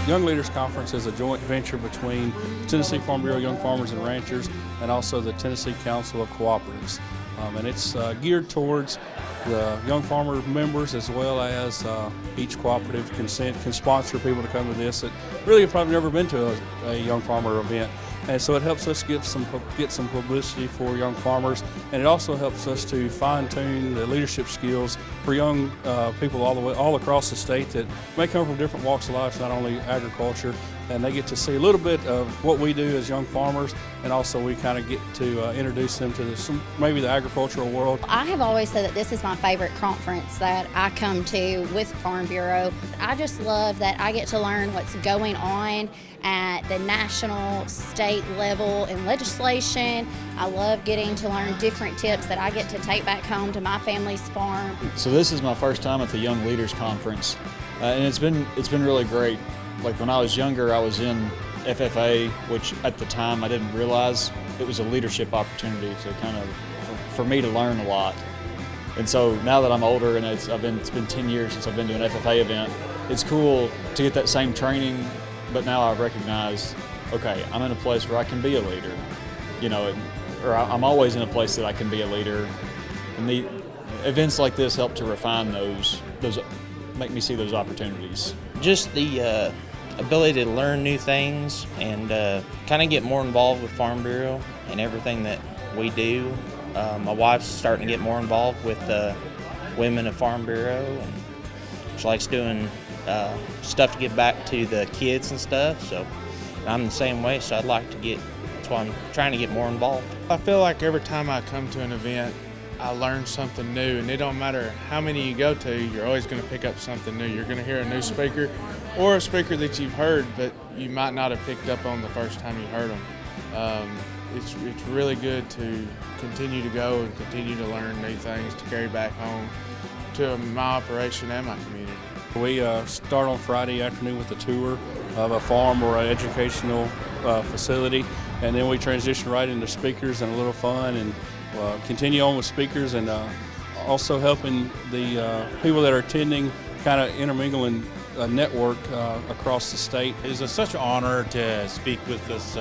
Young Leaders Conference is a joint venture between Tennessee Farm Bureau Young Farmers and Ranchers and also the Tennessee Council of Cooperatives. And it's geared towards the young farmer members, as well as each cooperative can sponsor people to come to this that really have probably never been to a young farmer event. And so it helps us get some publicity for young farmers, and it also helps us to fine-tune the leadership skills for young people all across the state that may come from different walks of life, not only agriculture, and they get to see a little bit of what we do as young farmers, and also we kind of get to introduce them to maybe the agricultural world. I have always said that this is my favorite conference that I come to with Farm Bureau. I just love that I get to learn what's going on at the national, state level in legislation. I love getting to learn different tips that I get to take back home to my family's farm. So this is my first time at the Young Leaders Conference, and it's been really great. Like when I was younger, I was in FFA, which at the time I didn't realize it was a leadership opportunity to kind of, for me to learn a lot. And so now that I'm older and it's been 10 years since I've been to an FFA event, it's cool to get that same training, but now I recognize, okay, I'm in a place where I can be a leader, or I'm always in a place that I can be a leader. And the events like this help to refine those make me see those opportunities. Just the ability to learn new things and kind of get more involved with Farm Bureau and everything that we do. My wife's starting to get more involved with the women of Farm Bureau, and she likes doing stuff to give back to the kids and stuff. So I'm the same way, so that's why I'm trying to get more involved. I feel like every time I come to an event, I learn something new, and it don't matter how many you go to, you're always going to pick up something new. You're going to hear a new speaker or a speaker that you've heard, but you might not have picked up on the first time you heard them. It's really good to continue to go and continue to learn new things to carry back home to my operation and my community. We start on Friday afternoon with a tour of a farm or an educational facility, and then we transition right into speakers and a little fun, and continue on with speakers, and also helping the people that are attending kind of intermingle and network across the state. It is such an honor to speak with this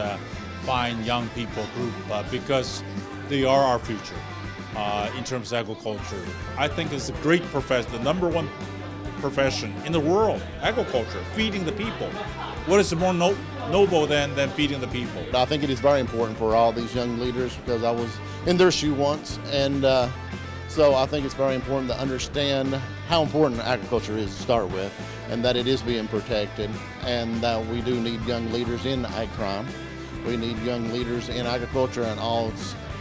fine young people group because they are our future in terms of agriculture. I think it's a great profession, the number one profession in the world, agriculture, feeding the people. What is more noble than feeding the people? I think it is very important for all these young leaders, because I was in their shoe once, and so I think it's very important to understand how important agriculture is to start with, and that it is being protected, and that we do need young leaders in ag crime. We need young leaders in agriculture and all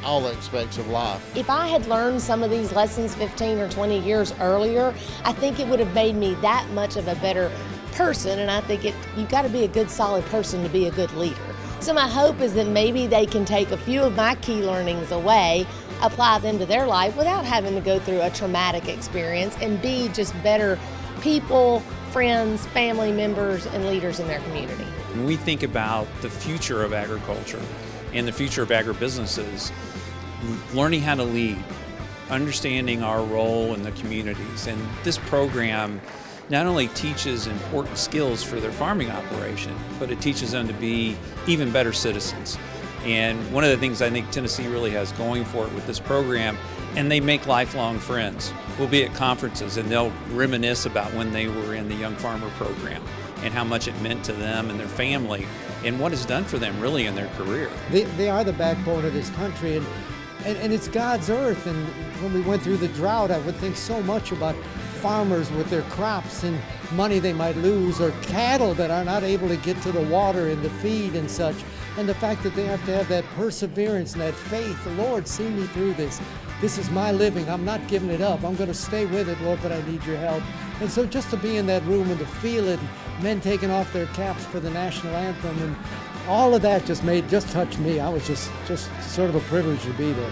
aspects of life. If I had learned some of these lessons 15 or 20 years earlier, I think it would have made me that much of a better person, and I think you've got to be a good, solid person to be a good leader. So my hope is that maybe they can take a few of my key learnings away, apply them to their life without having to go through a traumatic experience, and be just better people, friends, family members, and leaders in their community. When we think about the future of agriculture and the future of agribusinesses, learning how to lead, understanding our role in the communities, and this program not only teaches important skills for their farming operation, but it teaches them to be even better citizens. And one of the things I think Tennessee really has going for it with this program, and they make lifelong friends. We'll be at conferences and they'll reminisce about when they were in the Young Farmer program and how much it meant to them and their family and what it's done for them really in their career. They are the backbone of this country, and it's God's earth. And when we went through the drought, I would think so much about farmers with their crops and money they might lose, or cattle that are not able to get to the water and the feed and such. And the fact that they have to have that perseverance and that faith. Lord, see me through this. This is my living. I'm not giving it up. I'm going to stay with it, Lord, but I need your help. And so just to be in that room and to feel it, men taking off their caps for the national anthem, and all of that just touched me. I was just sort of a privilege to be there.